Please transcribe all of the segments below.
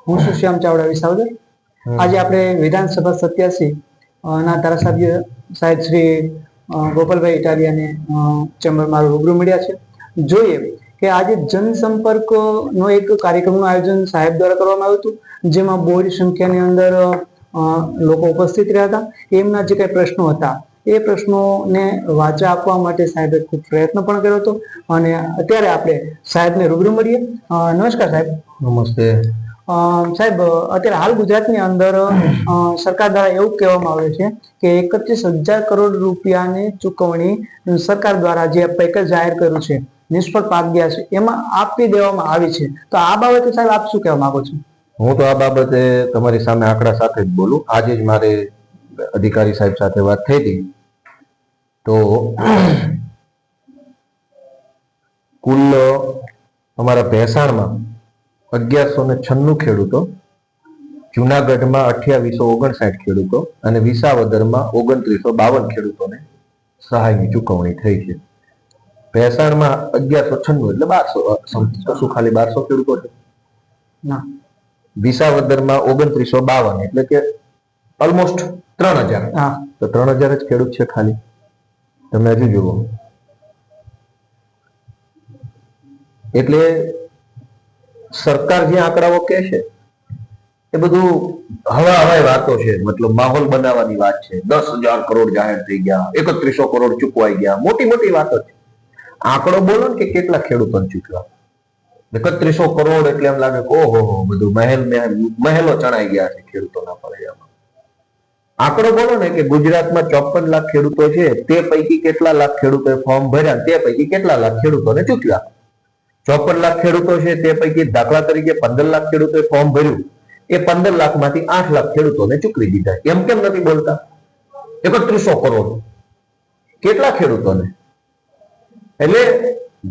હું છું શ્યામ ચાવડા વિસાવદર। આજે આપણે વિધાનસભા 87 ના ધારાસભ્ય સાહેબ શ્રી ગોપાલભાઈ ઇટાલિયાને ચેમ્બરમાં રૂબરૂ મળ્યા છે। જોઈએ કે આજે જનસંપર્ક નો એક કાર્યક્રમનું આયોજન સાહેબ દ્વારા કરવામાં આવ્યું હતું, જેમાં બહોળી સંખ્યાની અંદર લોકો ઉપસ્થિત રહ્યા હતા। એમના જે કઈ પ્રશ્નો હતા એ પ્રશ્નોને વાચા આપવા માટે સાહેબે ખૂબ પ્રયત્ન પણ કર્યો હતો અને અત્યારે આપણે સાહેબને રૂબરૂ મળીએ। નમસ્કાર સાહેબ। નમસ્તે સાહેબ, અત્યારે હાલ ગુજરાતની અંદર સરકાર દ્વારા એવું કહેવામાં આવે છે કે 31,000 કરોડ રૂપિયાની ચૂકવણી સરકાર દ્વારા જે પેકેજ જાહેર કર્યું છે, નિષ્ફળ પાક ગયા છે, એમાં આપી દેવામાં આવી છે। તો આ બાબતે સાહેબ આપ શું કહેવા માંગો છો? હું તો આ બાબતે તમારી સામે આંકડા સાથે જ બોલું। આજે જ મારે અધિકારી સાહેબ સાથે વાત થઈ હતી, તો કુલ અમારા ભેસાણમાં 1196 ખેડૂતો, જુનાગઢમાં 2859 ખેડૂતો અને વિસાવદરમાં 2952 ખેડૂતોને સહાયની ચૂકવણી થઈ છે। ભેસાણમાં 1196 એટલે 1200, શું ખાલી 1200 ખેડૂતો છે? ના, વિસાવદરમાં 2952 એટલે કે ઓલમોસ્ટ 3000। તો 3000 જ ખેડૂત છે ખાલી। તમે હજુ જુઓ, એટલે સરકાર જે આંકડાઓ કહે છે એ બધું હવાઈ વાતો છે, મતલબ માહોલ બનાવવાની વાત છે। 10,000 કરોડ જાહેર થઈ ગયા, 3100 કરોડ ચૂકવાઈ ગયા, મોટી મોટી વાતો છે। આંકડો બોલો ને કે કેટલા ખેડૂતોને ચૂકવ્યા। 3100 કરોડ એટલે એમ લાગે કે ઓહો બધું મહેલો ચણાઈ ગયા છે ખેડૂતોના ફળિયામાં। આંકડો બોલો ને કે ગુજરાતમાં 54 લાખ ખેડૂતો છે, તે પૈકી કેટલા લાખ ખેડૂતોએ ફોર્મ ભર્યા, તે પૈકી કેટલા લાખ ખેડૂતોને ચૂકવ્યા। 54 લાખ ખેડૂતો છે, તે પૈકી દાખલા તરીકે 15 લાખ ખેડૂતોએ ફોર્મ ભર્યું, એ 15 લાખમાંથી 8 લાખ ખેડૂતોને ચૂકવી દીધા। એમ કેમ નથી બોલતા? 3100 કરોડ કેટલા ખેડૂતોને? એટલે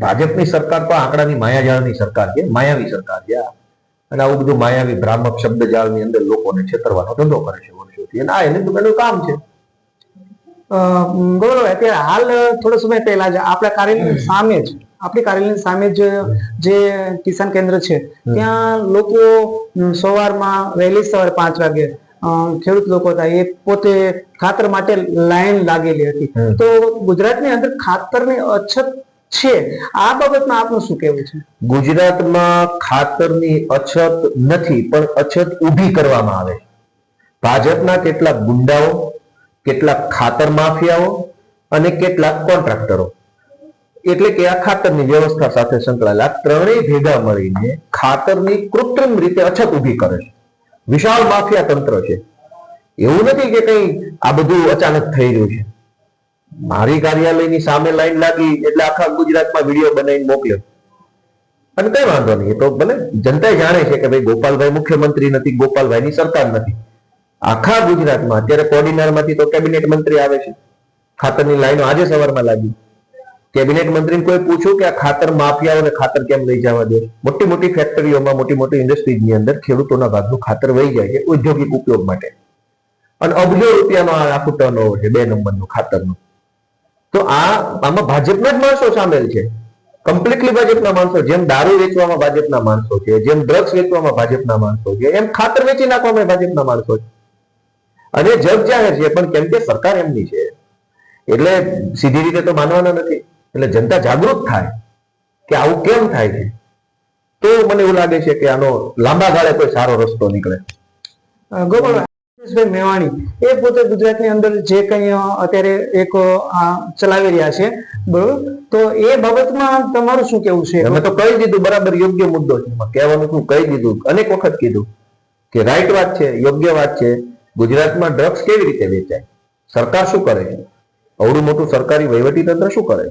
ભાજપની સરકાર તો આંકડાની માયાજાળની સરકાર છે, માયાવી સરકાર છે અને આવું બધું માયાવી ભ્રામક શબ્દજાળની અંદર લોકોને છેતરવાનો ધંધો કરે છે વર્ષોથી, અને આ એનું એનું કામ છે। ગૌરવ, અત્યારે હાલ થોડો સમય પહેલા જ આપણા કાર્યાલયની સામે જ જે કિસાન કેન્દ્ર છે, ત્યાં લોકો સવારમાં વહેલી સવારે 5 વાગે ખેડૂત લોકો હતા, એ પોતે ખાતર માટે લાઈન લાગેલી હતી। તો ગુજરાતની અંદર ખાતરની અછત છે, આ બાબતમાં આપનું શું કહેવું છે? ગુજરાતમાં ખાતરની અછત નથી, પણ અછત ઊભી કરવામાં આવે છે। ભાજપના કેટલાક ગુંડાઓ, કેટલાક ખાતર માફિયાઓ અને કેટલાક કોન્ટ્રાક્ટરો, એટલે કે આ ખાતરની વ્યવસ્થા સાથે સંકળાયેલા ત્રણેય ભેગા મળીને ખાતરની કૃત્રિમ રીતે અછત ઊભી કરે છે। વિશાળ માફિયા તંત્ર છે। એવું નથી કે કઈ આ બધું અચાનક થઈ રહ્યું છે। મારી કાર્યાલયની સામે લાઈન લાગી એટલે આખા ગુજરાતમાં વિડીયો બનાવીને મોકલ્યો, અને કઈ વાંધો નહીં, એ તો ભલે જનતા જાણે છે કે ભાઈ ગોપાલભાઈ મુખ્યમંત્રી નથી, ગોપાલભાઈની સરકાર નથી। આખા ગુજરાતમાં અત્યારે કોર્ડિનેટરમાંથી તો કેબિનેટ મંત્રી આવે છે। ખાતરની લાઈનો આજે સવારમાં લાગી। કેબિનેટ મંત્રીને કોઈ પૂછ્યું કે આ ખાતર માફિયાઓને ખાતર કેમ લઈ જવા દે? મોટી મોટી ફેક્ટરીઓમાં, મોટી મોટી ઇન્ડસ્ટ્રીઝની અંદર ખેડૂતોના ભાગનું ખાતર વહી જાય છે ઔદ્યોગિક ઉપયોગ માટે, અને અબજો રૂપિયાનો આખું ટર્નઓવર છે 2 નંબરનું ખાતરનું। તો આમાં ભાજપના જ માણસો સામેલ છે, કમ્પ્લીટલી ભાજપના માણસો। જેમ દારૂ વેચવામાં ભાજપના માણસો છે, જેમ ડ્રગ્સ વેચવામાં ભાજપના માણસો છે, એમ ખાતર વેચી નાખવામાં ભાજપના માણસો છે, અને જગ જાહેર છે। પણ કેમ કે સરકાર એમની છે એટલે સીધી રીતે તો માનવાના નથી। એટલે જનતા જાગૃત થાય કે આવું કેમ થાય છે, તો મને એવું લાગે છે કે આનો લાંબા ગાળે કોઈ સારો રસ્તો નીકળે। ગોપાલભાઈ મેવાણી એ પોતે ગુજરાતની અંદર જે કંઈ અત્યારે એક ચલાવી રહ્યા છે, બરોબર, તો એ બાબતમાં તમારું શું કેવું છે? અમે તો કહી દીધું, બરાબર યોગ્ય મુદ્દો છે, કહેવાનું શું કહી દીધું, અનેક વખત કીધું કે રાઈટ વાત છે, યોગ્ય વાત છે। ગુજરાતમાં ડ્રગ્સ કેવી રીતે વેચાય, સરકાર શું કરે છે, અવડું મોટું સરકારી વહીવટી તંત્ર શું કરે?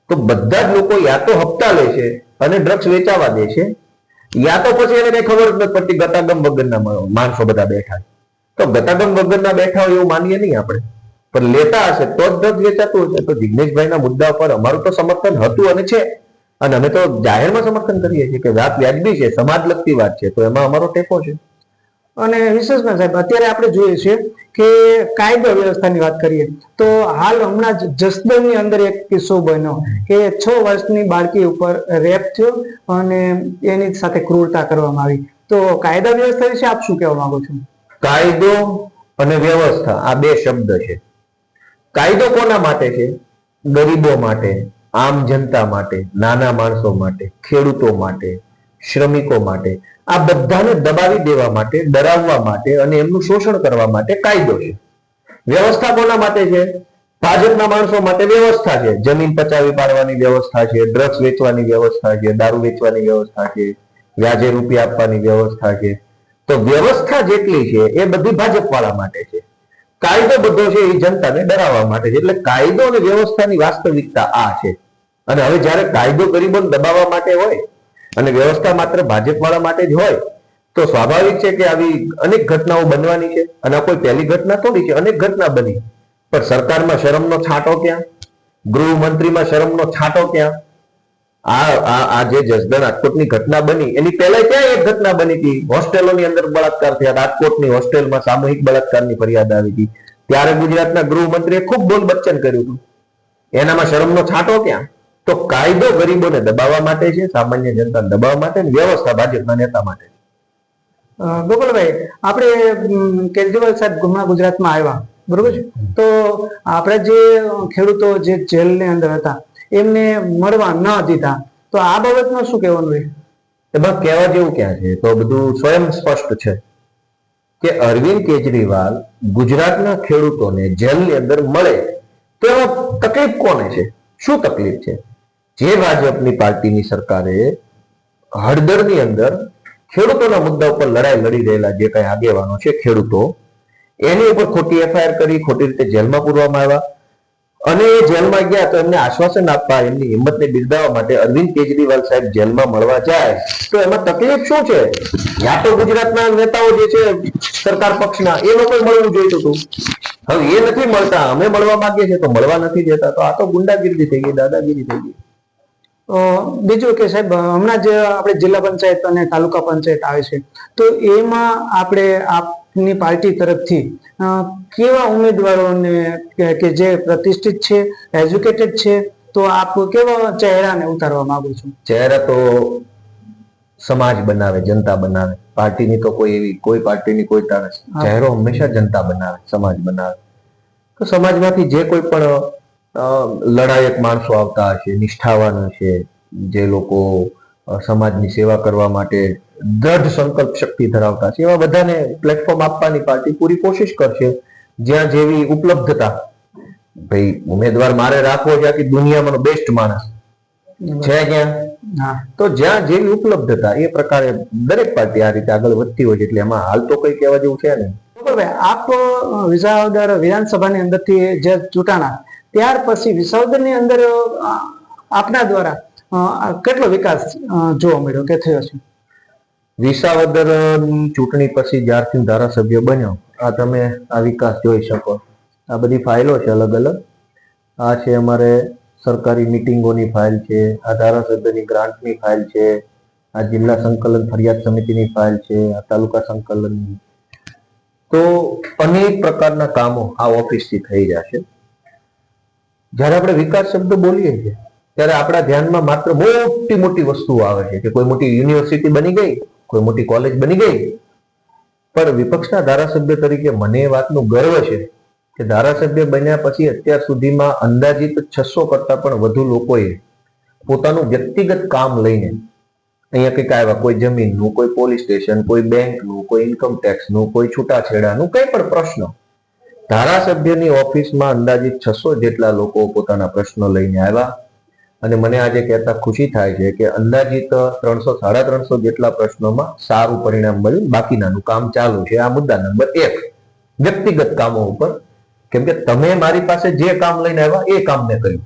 તો બધા જ લોકો યા તો હપ્તા લે છે અને ડ્રગ્સ વેચાવા દે છે, યા તો પછી એને કઈ ખબર જ નથી પડતી, ગતાગમ વગરના માણસો બધા બેઠા। તો ગતાગમ વગરના બેઠા હોય એવું માનીએ નહીં આપણે, પણ લેતા હશે તો જ ડ્રગ્સ વેચાતું હશે। તો જિગ્નેશભાઈના મુદ્દા પર અમારું તો સમર્થન હતું અને છે, અને અમે તો જાહેરમાં સમર્થન કરીએ છીએ કે વાત વ્યાજબી છે, સમાજ લગતી વાત છે, તો એમાં અમારો ટેકો છે। અને વિશેષમાં સાહેબ, અત્યારે આપણે જોઈએ છીએ કે કાયદો વ્યવસ્થાની વાત કરીએ તો હાલ હમણાં જ જસદણની અંદર એક કિસ્સો બન્યો કે 6 વર્ષની બાળકી ઉપર રેપ થયો અને એની સાથે ક્રૂરતા કરવામાં આવી। તો કાયદા વ્યવસ્થા વિશે આપ શું કહેવા માંગો છો? કાયદો અને વ્યવસ્થા આ બે શબ્દ છે. કાયદો કોના માટે છે? ગરીબો માટે, આમ જનતા માટે, નાના માણસો માટે, ખેડૂતો માટે, શ્રમિકો માટે, આ બધાને દબાવી દેવા માટે, ડરાવવા માટે અને એમનું શોષણ કરવા માટે કાયદો છે. વ્યવસ્થા કોના માટે છે? ભાજપના માણસો માટે વ્યવસ્થા છે. જમીન પચાવી પાડવાની વ્યવસ્થા છે, ડ્રગ્સ વેચવાની વ્યવસ્થા છે, દારૂ વેચવાની વ્યવસ્થા છે, વ્યાજે રૂપિયા આપવાની વ્યવસ્થા છે. તો વ્યવસ્થા જેટલી છે એ બધી ભાજપ વાળા માટે છે. કાયદો બધો છે એ જનતાને ડરાવવા માટે છે. એટલે કાયદો અને વ્યવસ્થાની વાસ્તવિકતા આ છે. અને હવે જ્યારે કાયદો ગરીબોને દબાવવા માટે હોય અને વ્યવસ્થા માત્ર ભાજપ વાળા માટે જ હોય તો સ્વાભાવિક છે કે આવી અનેક ઘટનાઓ બનવાની છે. અને આ કોઈ પહેલી ઘટના થોડી છે, અનેક ઘટના બની. પણ સરકારમાં શરમનો છાંટો ક્યાં? ગૃહમંત્રીમાં શરમનો છાંટો ક્યાં? આ જે જસદણ રાજકોટની ઘટના બની એની પહેલા ક્યાં એક ઘટના બની હતી? હોસ્ટેલોની અંદર બળાત્કાર થયા. રાજકોટની હોસ્ટેલમાં સામૂહિક બળાત્કારની ફરિયાદ આવી હતી. ત્યારે ગુજરાતના ગૃહમંત્રીએ ખૂબ બોલ બચ્ચન કર્યું હતું. એનામાં શરમનો છાંટો ક્યાં? તો કાયદો ગરીબોને દબાવવા માટે છે, સામાન્ય જનતાને દબાવવા માટે, વ્યવસ્થા ભાજપના નેતા માટે. ગોપાલભાઈ, આપણે કેજરીવાલ સાહેબ હમણાં ગુજરાતમાં આવ્યા, બરોબર છે? તો આપણે જે ખેડૂતો જે જેલની અંદર હતા એમને મળવા ન દીધા, તો આ બાબતમાં શું કહેવાનું છે? એમાં કહેવા જેવું ક્યાં છે? તો બધું સ્વયં સ્પષ્ટ છે કે અરવિંદ કેજરીવાલ ગુજરાતના ખેડૂતોને જેલની અંદર મળે તો એમાં તકલીફ કોને છે? શું તકલીફ છે? જે ભાજપની પાર્ટીની સરકારે હળદરની અંદર ખેડૂતોના મુદ્દા ઉપર લડાઈ લડી રહેલા જે કઈ આગેવાનો છે ખેડૂતો, એની ઉપર ખોટી એફઆઈઆર કરી, ખોટી રીતે જેલમાં પૂરવામાં આવ્યા. અને એ જેલમાં ગયા તો એમને આશ્વાસન આપવા, એમની હિંમતને બિરદાવવા માટે અરવિંદ કેજરીવાલ સાહેબ જેલમાં મળવા જાય તો એમાં તકલીફ શું છે? યા તો ગુજરાતના નેતાઓ જે છે સરકાર પક્ષના એ લોકો મળવું જોઈતું હતું. હવે એ નથી મળતા, અમે મળવા માંગીએ છીએ તો મળવા નથી દેતા. તો આ તો ગુંડાગીરી થઈ ગઈ, દાદાગીરી થઈ ગઈ. બીજું કે સાહેબ, હમણાં જે આપણે જિલ્લા પંચાયત અને તાલુકા પંચાયત આવે છે તો એમાં આપણે આપની પાર્ટી તરફથી કેવા ઉમેદવારોને કે જે પ્રતિષ્ઠિત છે, એજ્યુકેટેડ છે, તો આપ કેવા ચહેરાને ઉતારવા માંગો છો? ચહેરા તો સમાજ બનાવે, જનતા બનાવે. પાર્ટીની તો કોઈ એવી કોઈ પાર્ટીની કોઈ ચહેરો હંમેશા જનતા બનાવે, સમાજ બનાવે. તો સમાજમાંથી જે કોઈ પણ લડાયક માણસો આવતા હશે, નિષ્ઠાવાન હશે, જે લોકો સમાજની સેવા કરવા માટે દ્રઢ સંકલ્પ શક્તિ ધરાવતા છે, એવા બધાને પ્લેટફોર્મ આપવાની પાર્ટી પૂરી કોશિશ કરશે. જ્યાં જેવી ઉપલબ્ધતા, ભાઈ ઉમેદવાર મારે રાખવો છે આખી દુનિયામાં બેસ્ટ માણસ છે ક્યાં, તો જ્યાં જેવી ઉપલબ્ધતા એ પ્રકારે દરેક પાર્ટી આ રીતે આગળ વધતી હોય છે. એટલે એમાં હાલ તો કઈ કહેવા જેવું છે નહીં. આપ વિસાવદર વિધાનસભાની અંદરથી જે ચૂંટાણા ત્યાર પછી વિસાવદરની અંદર આપના દ્વારા કેટલો વિકાસ જોવા મળ્યો કે થયો છે? વિસાવદરની ચૂંટણી પછી જ્યારથી ધારાસભ્ય બન્યો, આ તમે આ વિકાસ જોઈ શકો. આ બધી ફાઇલો છે અલગ અલગ. આ છે અમારે સરકારી મિટિંગોની ફાઇલ છે, આ ધારાસભ્યની ગ્રાન્ટની ફાઇલ છે, આ જિલ્લા સંકલન ફરિયાદ સમિતિની ફાઇલ છે, આ તાલુકા સંકલનની. તો અનેક પ્રકારના કામો આ ઓફિસથી થઈ જશે. જ્યારે આપણે વિકાસ શબ્દ બોલીએ છીએ ત્યારે આપણા ધ્યાનમાં માત્ર મોટી મોટી વસ્તુઓ આવે છે કે કોઈ મોટી યુનિવર્સિટી બની ગઈ, કોઈ મોટી કોલેજ બની ગઈ. પણ વિપક્ષના ધારાસભ્ય તરીકે મને એ વાતનું ગર્વ છે કે ધારાસભ્ય બન્યા પછી અત્યાર સુધીમાં અંદાજિત 600 કરતા પણ વધુ લોકોએ પોતાનું વ્યક્તિગત કામ લઈને અહીંયા કંઈક આવ્યા, કોઈ જમીનનું, કોઈ પોલીસ સ્ટેશન, કોઈ બેંકનું, કોઈ ઇન્કમ ટેક્સનું, કોઈ છૂટાછેડાનું, કંઈ પણ પ્રશ્ન, ધારાસભ્યની ઓફિસમાં અંદાજિત 600 જેટલા લોકો પોતાના પ્રશ્નો લઈને આવ્યા. અને મને આજે કહેતા ખુશી થાય છે કે અંદાજિત 300-350 જેટલા પ્રશ્નોમાં સારું પરિણામ મળ્યું. બાકીનાનું કામ ચાલુ છે. આ મુદ્દા નંબર 1, વ્યક્તિગત કામો ઉપર. કેમ કે તમે મારી પાસે જે કામ લઈને આવ્યા એ કામ મેં કર્યું.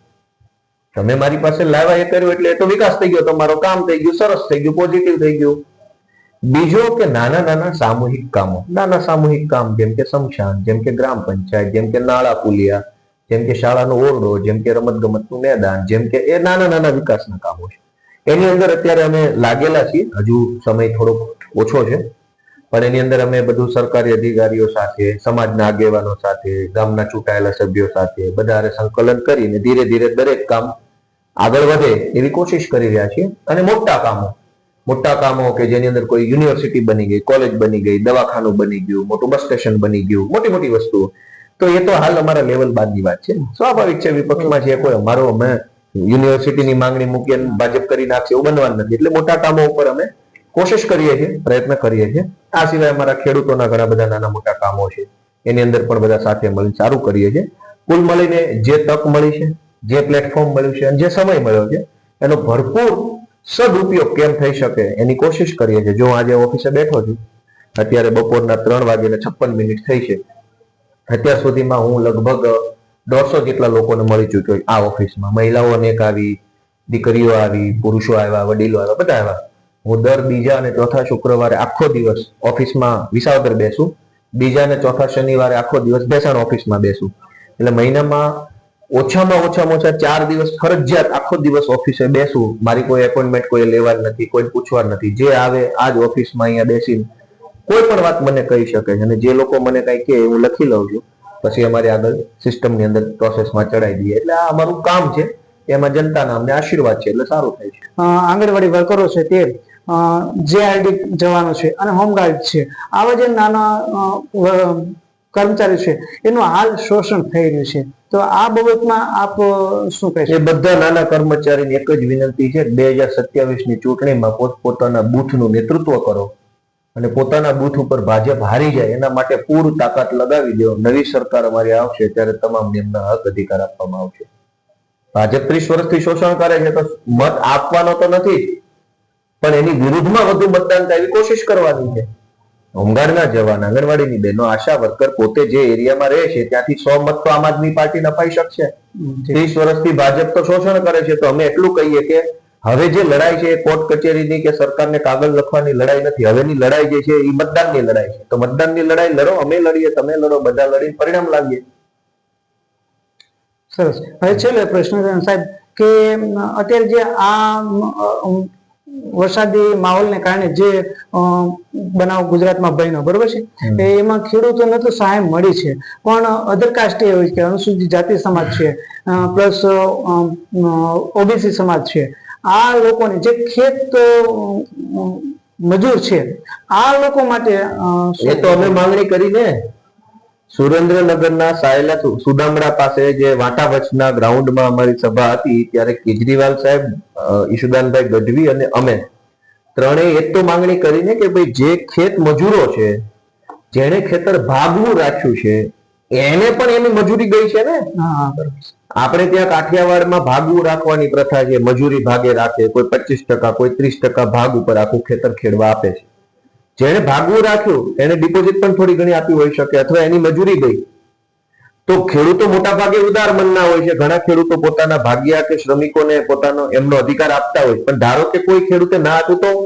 તમે મારી પાસે લાવ્યા એ કર્યું એટલે એ તો વિકાસ થઈ ગયો, તમારો કામ થઈ ગયું, સરસ થઈ ગયું, પોઝિટિવ થઈ ગયું. બીજો કે નાના નાના સામૂહિક કામો, નાના સામૂહિક કામ જેમ કે શમશાન, જેમ કે ગ્રામ પંચાયત, જેમ કે નાળા પુલિયા, જેમ કે શાળાનો ઓરડો, જેમ કે રમત ગમતનું મેદાન, જેમ કે એ નાના નાના વિકાસના કામો છે. એની અંદર અત્યારે અમે લાગેલા છીએ. હજુ સમય થોડોક ઓછો છે, પણ એની અંદર અમે બધું સરકારી અધિકારીઓ સાથે, સમાજના આગેવાનો સાથે, ગામના ચૂંટાયેલા સભ્યો સાથે બધા સંકલન કરીને ધીરે ધીરે દરેક કામ આગળ વધે એવી કોશિશ કરી રહ્યા છીએ. અને મોટા કામો મોટા કામો કે જેની અંદર કોઈ યુનિવર્સિટી બની ગઈ, કોલેજ બની ગઈ, દવાખાનું બની ગયું, મોટું બસ સ્ટેશન બની ગયું, મોટી મોટી વસ્તુઓ, તો એ તો હાલ અમારા લેવલ બાદની વાત છે. સ્વાભાવિક છે, વિપક્ષમાં છે કોઈ અમારો અમે યુનિવર્સિટીની માંગણી મૂકી અને ભાજપ કરી નાખશે એવું બનવાનું નથી. એટલે મોટા કામો ઉપર અમે કોશિશ કરીએ છીએ, પ્રયત્ન કરીએ છીએ. આ સિવાય અમારા ખેડૂતોના ઘણા બધા નાના મોટા કામો છે, એની અંદર પણ બધા સાથે મળીને સારું કરીએ છીએ. કુલ મળીને જે તક મળી છે, જે પ્લેટફોર્મ મળ્યું છે અને જે સમય મળ્યો છે એનો ભરપૂર સદુપયોગ કેમ થઈ શકે એની કોશિશ કરીએ છીએ. જો આજે ઓફિસે બેઠો છું, અત્યારે બપોરના 3:56 થઈ છે. અત્યાર સુધીમાં હું લગભગ 150 જેટલા લોકોને મળી ચૂક્યો આ ઓફિસમાં. મહિલાઓ અનેક આવી, દીકરીઓ આવી, પુરુષો આવ્યા, વડીલો આવ્યા, બધા આવ્યા. હું દર બીજા અને ચોથા શુક્રવારે આખો દિવસ ઓફિસમાં વિસાવદર બેસું, બીજા અને ચોથા શનિવારે આખો દિવસ ભેસાણ ઓફિસમાં બેસું. એટલે મહિનામાં ઓછામાં ઓછા 4 દિવસ ફરજિયાત આખો દિવસ ઓફિસે બેસું. મારી કોઈ એપોઇન્ટમેન્ટ કોઈ લેવા નથી, કોઈ પૂછવા નથી. જે આવે આ જ ઓફિસમાં અહીંયા બેસીને કોઈ પણ વાત મને કહી શકે છે, અને જે લોકો મને કઈ કહે હું લખી લઉં છું, પછી અમારી આગળ સિસ્ટમની અંદર પ્રોસેસમાં ચડાવી દઈએ. એટલે આ અમારું કામ છે, એમાં જનતાના અમને આશીર્વાદ છે, એટલે સારું થાય છે. આંગણવાડી વર્કરો છે તે JRD જવાનો છે અને હોમગાર્ડ છે, આવા જે નાના કર્મચારી છે એનું હાલ શોષણ થઈ રહ્યું છે. તો આ બાબતમાં આપ શું કહેશો? એ બધા નાના કર્મચારીની એક જ વિનંતી છે, 2027ની ચૂંટણીમાં પોતપોતાના બૂથનું નેતૃત્વ કરો અને પોતાના બૂથ ઉપર ભાજપ હારી જાય એના માટે પૂરું તાકાત લગાવી દો. નવી સરકાર અમારી આવશે ત્યારે તમામને એમના હક અધિકાર આપવામાં આવશે. ભાજપ 30 વર્ષથી શોષણ કરે છે, તો મત આપવાનો તો નથી, પણ એની વિરુદ્ધમાં વધુ મતદાન થાય એવી કોશિશ કરવાની છે. હોમગાર્ડના જવાન, આંગણવાડીની બહેનો, આશા વર્કર પોતે જે એરિયામાં રહે છે ત્યાંથી 100 મત તો આમ આદમી પાર્ટીને અપાઈ શકશે. 30 વર્ષથી ભાજપ તો શોષણ કરે છે, તો અમે એટલું કહીએ કે હવે જે લડાઈ છે એ કોર્ટ કચેરીની કે સરકારને કાગળ લખવાની લડાઈ નથી. હવેની લડાઈ જે છે એ મતદાનની લડાઈ છે. તો મતદાનની લડાઈ લડો, અમે લડીએ, તમે લડો, બધા લડીને પરિણામ લાવીએ. સરસ. હવે છેલ્લો પ્રશ્ન સાહેબ કે અત્યારે જે આ વરસાદી માહોલને કારણે જે બનાવ ગુજરાતમાં બન્યો, બરોબર છે, એમાં ખેડૂતોને તો સહાય મળી છે, પણ અધર કાસ્ટ હોય કે અનુસૂચિત જાતિ સમાજ છે, પ્લસ OBC સમાજ છે, આ લોકોને જે ખેત મજૂર છે આ લોકો માટે એ તો અમે માંગણી કરીને સુરેન્દ્રનગરના સાયલા સુદામડા પાસે જે વાટા વચના ગ્રાઉન્ડમાં અમારી સભા હતી ત્યારે કેજરીવાલ સાહેબ, ઈશુદાનભાઈ ગઢવી અને અમે ત્રણેય એક તો માંગણી કરીને કે ભાઈ જે ખેત મજૂરો છે, જેને ખેતર ભાગવું રાખ્યું છે, એને પણ એની મજૂરી ગઈ છે ને. આપણે ત્યાં કાઠિયાવાડમાં ભાગવું રાખવાની પ્રથા છે, મજૂરી ભાગે રાખે, કોઈ 25%, કોઈ 30% ભાગ ઉપર આખું ખેતર ખેડવા આપે છે. જેને ભાગવું રાખ્યું એને ડિપોઝિટ પણ થોડી ઘણી આપી હોઈ શકે, અથવા એની મજૂરી ગઈ. તો ખેડૂતો મોટા ભાગે ઉદાર મનના હોય છે. ઘણા ખેડૂતો પોતાના ભાગ્યા કે શ્રમિકોને પોતાનો એમનો અધિકાર આપતા હોય, પણ ધારો કે કોઈ ખેડૂતે ના આપ્યું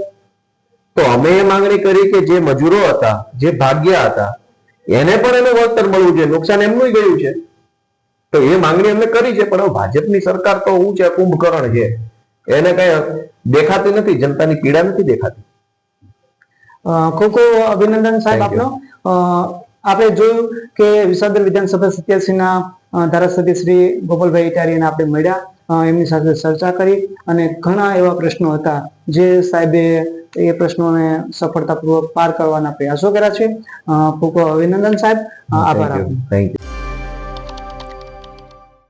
તો અમે એ માંગણી કરી કે જે મજૂરો હતા, જે ભાગ્યા હતા, એને પણ એને વળતર મળવું જોઈએ. નુકસાન એમનું ગયું છે, તો એ માંગણી અમે કરી છે. પણ ભાજપની સરકાર તો હું છે, કુંભકર્ણ છે, એને કઈ દેખાતી નથી, જનતાની પીડા નથી દેખાતી. ખૂબ ખૂબ અભિનંદન સાહેબ આપનો. આપણે જોયું કે વિસાવદર વિધાનસભા 87ના ધારાસભ્ય શ્રી ગોપાલભાઈ ઇટારિયાને આપણે મળ્યા, એમની સાથે ચર્ચા કરી અને ઘણા એવા પ્રશ્નો હતા જે સાહેબે એ પ્રશ્નોને સફળતાપૂર્વક પાર કરવાના પ્રયાસો કર્યા છે. ખૂબ ખૂબ અભિનંદન સાહેબ, આભાર આપનો. Thank you.